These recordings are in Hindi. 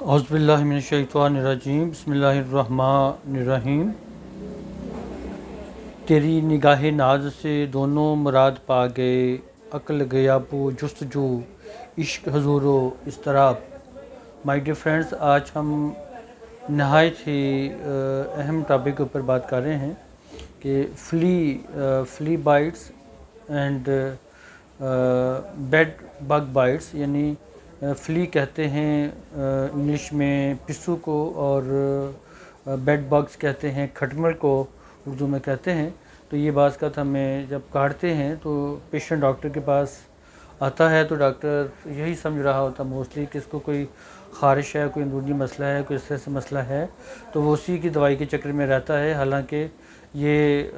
औज़ुबिल्लाहिमिनश्शैतानिर्रजीम बिस्मिल्लाहिर्रहमानिर्रहीम। तेरी निगाहे नाज से दोनों मुराद पा गए, अक्ल गयाबो जुस्तजू इश्क हजूरो इस्तराब। माय डियर फ्रेंड्स, आज हम नहायत ही अहम टॉपिक के ऊपर बात कर रहे हैं कि flea bites and bed bug bites, यानी फ्ली कहते हैं इंग्लिश में पिस्सू को, और बेड बग्स कहते हैं खटमल को उर्दू में कहते हैं। तो ये बात का हमें जब काटते हैं तो पेशेंट डॉक्टर के पास आता है तो डॉक्टर यही समझ रहा होता मोस्टली कि इसको कोई ख़ारिश है, कोई अंदरूनी मसला है, कोई इस तरह से मसला है, तो वो उसी की दवाई के चक्कर में रहता है। हालांकि ये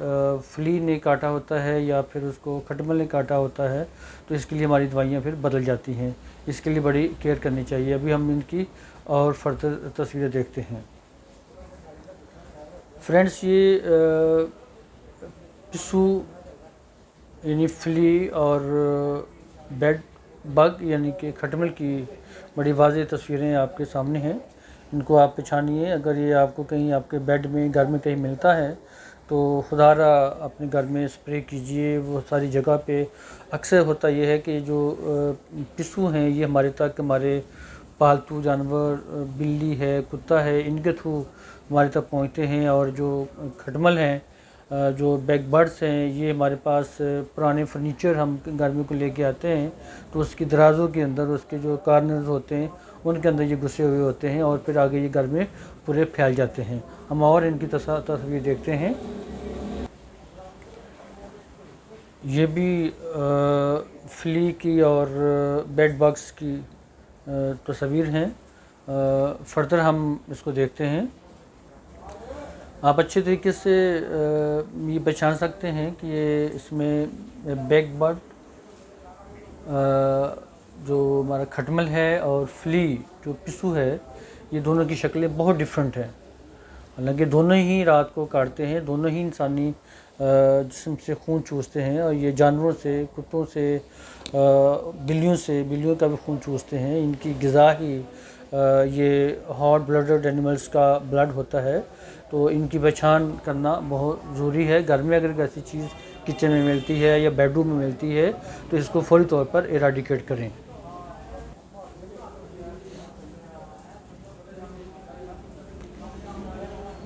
फ्ली ने काटा होता है या फिर उसको खटमल ने काटा होता है, तो इसके लिए हमारी दवाइयाँ फिर बदल जाती हैं। इसके लिए बड़ी केयर करनी चाहिए। अभी हम इनकी और फर्दर तस्वीरें देखते हैं। फ्रेंड्स, ये पिस्सू यानी फ्ली और बेड बग यानी कि खटमल की बड़ी वाज़ेह तस्वीरें आपके सामने हैं। इनको आप पहचानिए। अगर ये आपको कहीं आपके बेड में घर में कहीं मिलता है तो खुदारा अपने घर में स्प्रे कीजिए। वो सारी जगह पे अक्सर होता ये है कि जो पिस्सू हैं ये हमारे तक, हमारे पालतू जानवर बिल्ली है, कुत्ता है, इनके थ्रू हमारे तक पहुंचते हैं। और जो खटमल हैं, जो बैक बर्ड्स हैं, ये हमारे पास पुराने फर्नीचर हम घर में को लेके आते हैं तो उसकी दराज़ों के अंदर, उसके जो कार्नर्स होते हैं उनके अंदर ये घुसे हुए होते हैं और फिर आगे ये घर में पूरे फैल जाते हैं। हम और इनकी तस्वीर देखते हैं। ये भी फ्ली की और बेड बग्स की तस्वीर हैं। फर्दर हम इसको देखते हैं। आप अच्छे तरीके से ये पहचान सकते हैं कि ये इसमें बैक बर्ड जो हमारा खटमल है और फ्ली जो पिस्सू है, ये दोनों की शक्लें बहुत डिफरेंट हैं। हालांकि दोनों ही रात को काटते हैं, दोनों ही इंसानी जिस्म से खून चूसते हैं, और ये जानवरों से, कुत्तों से, बिल्लियों का भी खून चूसते हैं। इनकी ग़िज़ा ही ये हॉट ब्लडेड एनिमल्स का ब्लड होता है, तो इनकी पहचान करना बहुत ज़रूरी है। घर में अगर ऐसी चीज़ किचन में मिलती है या बेडरूम में मिलती है तो इसको फौरी तौर पर इराडिकेट करें।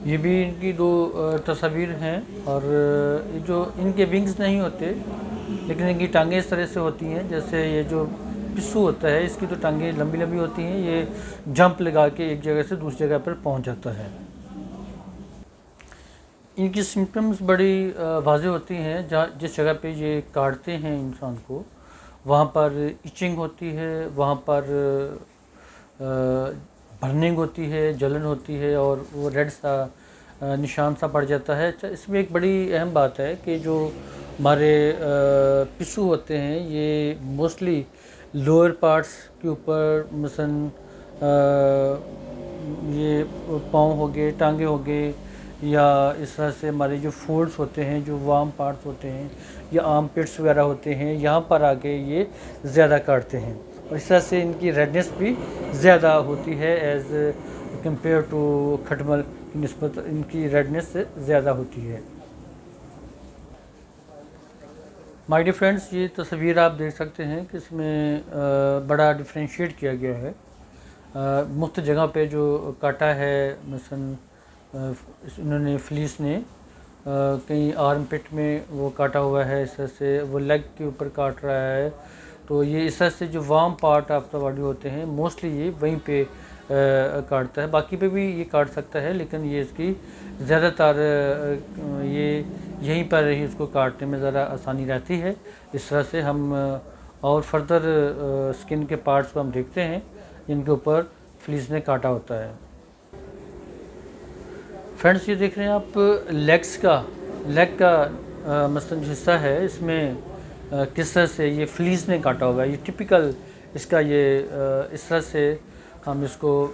ये भी इनकी दो तस्वीर हैं, और ये जो इनके विंग्स नहीं होते लेकिन इनकी टांगें इस तरह से होती हैं जैसे ये जो पिस्सू होता है इसकी तो टांगें लंबी लंबी होती हैं। ये जंप लगा के एक जगह से दूसरी जगह पर पहुंच जाता है। इनकी सिम्टम्स बड़ी वाज़ेह होती हैं। जहाँ जिस जगह पे ये काटते हैं इंसान को, वहाँ पर इचिंग होती है, वहाँ पर बर्निंग होती है, जलन होती है, और वो रेड सा निशान सा पड़ जाता है। इसमें एक बड़ी अहम बात है कि जो हमारे पिस्सू होते हैं ये मोस्टली लोअर पार्ट्स के ऊपर, मसलन ये पाँव हो गए, टांगे हो गए, या इस तरह से हमारे जो फोल्ड्स होते हैं, जो वार्म पार्ट्स होते हैं, या आर्म पिट्स वगैरह होते हैं, यहाँ पर आके ये ज़्यादा काटते हैं। और इस तरह से इनकी रेडनेस भी ज़्यादा होती है एज़ कंपेयर टू खटमल की निस्बत इनकी रेडनेस से ज़्यादा होती है। माय डियर फ्रेंड्स, ये तस्वीर आप देख सकते हैं कि इसमें बड़ा डिफ्रेंशिएट किया गया है। मुख्त जगह पे जो काटा है, मसलन इन्होंने फ्लीस ने कहीं आर्म पिट में वो काटा हुआ है, इस तरह से वो लेग के ऊपर काट रहा है। तो ये इस तरह से जो warm part of the body होते हैं मोस्टली ये वहीं पे काटता है। बाकी पे भी ये काट सकता है, लेकिन ये इसकी ज़्यादातर ये यहीं पर ही उसको काटने में ज़रा आसानी रहती है। इस तरह से हम और फर्दर स्किन के पार्ट्स को हम देखते हैं जिनके ऊपर फ्लीस ने काटा होता है। फ्रेंड्स, ये देख रहे हैं आप लेग का मसलन जो हिस्सा है, इसमें किस तरह से ये फ्लीस ने काटा होगा। ये टिपिकल इसका ये इस तरह से हम इसको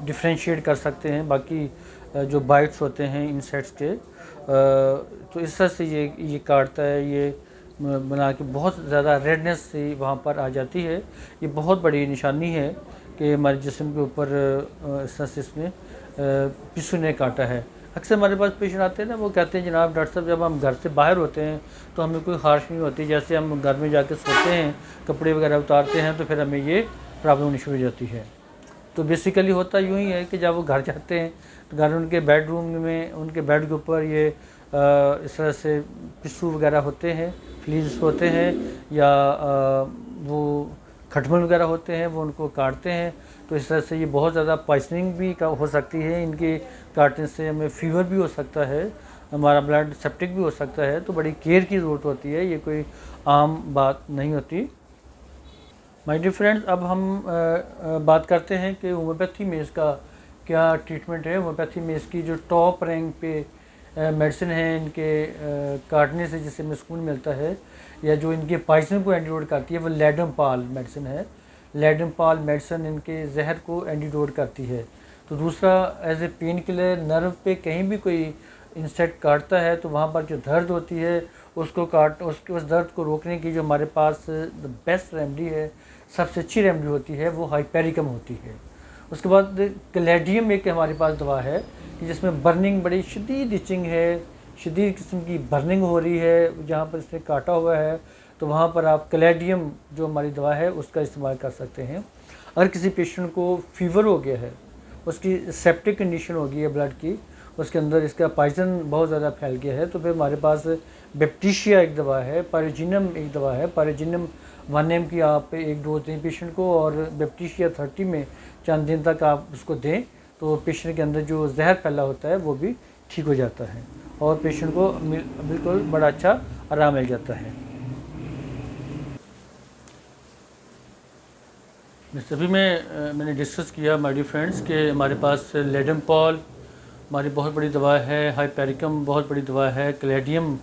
डिफ्रेंशिएट कर सकते हैं बाकी जो बाइट्स होते हैं इंसेक्ट्स के। तो इस तरह से ये काटता है, ये बना के बहुत ज़्यादा रेडनेस से वहाँ पर आ जाती है। ये बहुत बड़ी निशानी है कि हमारे जिस्म के ऊपर इस तरह से इसने पिस्सू ने काटा है। अक्सर हमारे पास पेशेंट आते हैं ना, वो कहते हैं जनाब डॉक्टर साहब जब हम घर से बाहर होते हैं तो हमें कोई ख़ारिश नहीं होती, जैसे हम घर में जाके सोते हैं कपड़े वगैरह उतारते हैं तो फिर हमें ये प्रॉब्लम होनी शुरू हो जाती है। तो बेसिकली होता यूँ ही है कि जब वो घर जाते हैं तो घर उनके बेडरूम में उनके बेड के ऊपर ये इस तरह से पिस्सू वगैरह होते हैं, फ्लीज होते हैं, या वो खटमल वगैरह होते हैं, वो उनको काटते हैं। तो इस तरह से ये बहुत ज़्यादा पॉइजनिंग भी हो सकती है, इनके काटने से हमें फ़ीवर भी हो सकता है, हमारा ब्लड सेप्टिक भी हो सकता है। तो बड़ी केयर की ज़रूरत होती है, ये कोई आम बात नहीं होती। माय डियर फ्रेंड्स, अब हम बात करते हैं कि होम्योपैथी में इसका क्या ट्रीटमेंट है। होम्योपैथी में इसकी जो टॉप रैंक पे मेडिसिन है, इनके काटने से जिससे हमें सुकून मिलता है या जो इनके पॉइजन को एंटीडोट करती है, वो लेडमपाल मेडिसिन है। लेडमपाल मेडिसिन इनके जहर को एंटीडोट करती है। तो दूसरा as a painkiller, nerve पे कहीं भी कोई इंसेक्ट काटता है तो वहाँ पर जो दर्द होती है उसको उस दर्द को रोकने की जो हमारे पास द बेस्ट रेमेडी है, सबसे अच्छी रेमेडी होती है, वो हाइपेरिकम होती है। उसके बाद कैलेडियम एक हमारे पास दवा है कि जिसमें बर्निंग, बड़ी शदीद इचिंग है, शदीद किस्म की बर्निंग हो रही है जहाँ पर इसने काटा हुआ है, तो वहाँ पर आप कैलेडियम जो हमारी दवा है उसका इस्तेमाल कर सकते हैं। अगर किसी पेशेंट को फीवर हो गया है, उसकी सेप्टिक कंडीशन हो गई है ब्लड की, उसके अंदर इसका पॉइजन बहुत ज़्यादा फैल गया है, तो फिर हमारे पास बैप्टीशिया एक दवा है, पायरोजिनम एक दवा है। पायरोजिनम 1 mg की आप एक डोज दें पेशेंट को, और बैप्टीशिया 30 में चंद दिन तक आप उसको दें, तो पेशेंट के अंदर जो जहर फैला होता है वो भी ठीक हो जाता है और पेशेंट को बिल्कुल बड़ा अच्छा आराम मिल जाता है। सभी में मैंने डिस्कस किया माय डियर फ्रेंड्स कि हमारे पास लेडमपॉल हमारी बहुत बड़ी दवा है, हाइपेरिकम बहुत बड़ी दवा है, कैलेडियम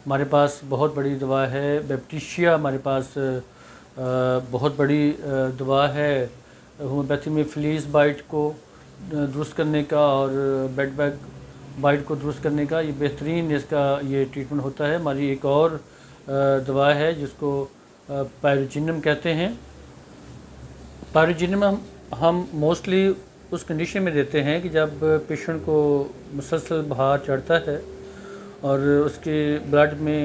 हमारे पास बहुत बड़ी दवा है, बैप्टीशिया हमारे पास बहुत बड़ी दवा है। होम्योपैथी में फ्लीज बाइट को दुरुस्त करने का और बेड बैग बाइट को दुरुस्त करने का ये बेहतरीन इसका ये ट्रीटमेंट होता है। हमारी एक और दवा है जिसको पायरोजिनम कहते हैं। पायरोजिनम हम मोस्टली उस कंडीशन में देते हैं कि जब पेशेंट को मुसलसल बुखार चढ़ता है और उसके ब्लड में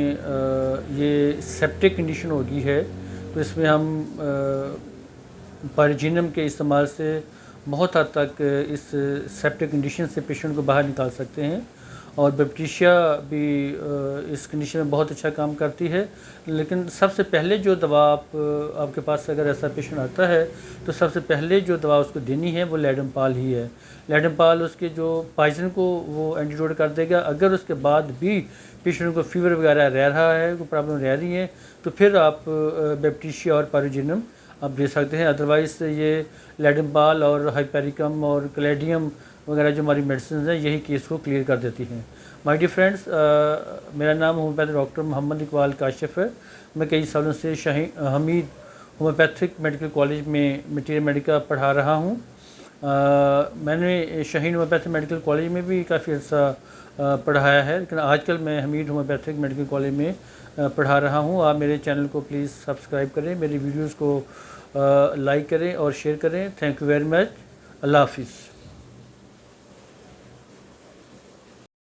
ये सेप्टिक कंडीशन हो गई है, तो इसमें हम पायरोजिनम के इस्तेमाल से बहुत हद तक इस सेप्टिक कंडीशन से पेशेंट को बाहर निकाल सकते हैं। और बैप्टीशिया भी इस कंडीशन में बहुत अच्छा काम करती है। लेकिन सबसे पहले जो दवा आपके पास अगर ऐसा पेशेंट आता है तो सबसे पहले जो दवा उसको देनी है वो लेडमपाल ही है। लेडमपाल उसके जो पॉइजन को वो एंटीडोट कर देगा। अगर उसके बाद भी पेशेंट को फीवर वगैरह रह रहा है, कोई प्रॉब्लम रह रही है, तो फिर आप बैप्टीशिया और पायरोजिनम आप दे सकते हैं। अदरवाइज़ ये लेडमपाल और हाइपेरिकम और कैलेडियम वगैरह जो हमारी मेडिसिन है यही केस को क्लियर कर देती हैं। माय डियर फ्रेंड्स, मेरा नाम होम्योपैथिक डॉक्टर मोहम्मद इकबाल काशिफ है। मैं कई सालों से Shaheen Hamid homeopathic medical college में मटीरियल मेडिका पढ़ा रहा हूँ। मैंने शाहीन होम्योपैथिक मेडिकल कॉलेज में भी काफ़ी अर्सा पढ़ाया है, लेकिन आजकल मैं हमीद होम्योपैथिक मेडिकल कॉलेज में पढ़ा रहा हूँ। आप मेरे चैनल को प्लीज़ सब्सक्राइब करें, मेरी वीडियोज़ को लाइक करें और शेयर करें। Thank you very much. अल्लाह हाफिज़।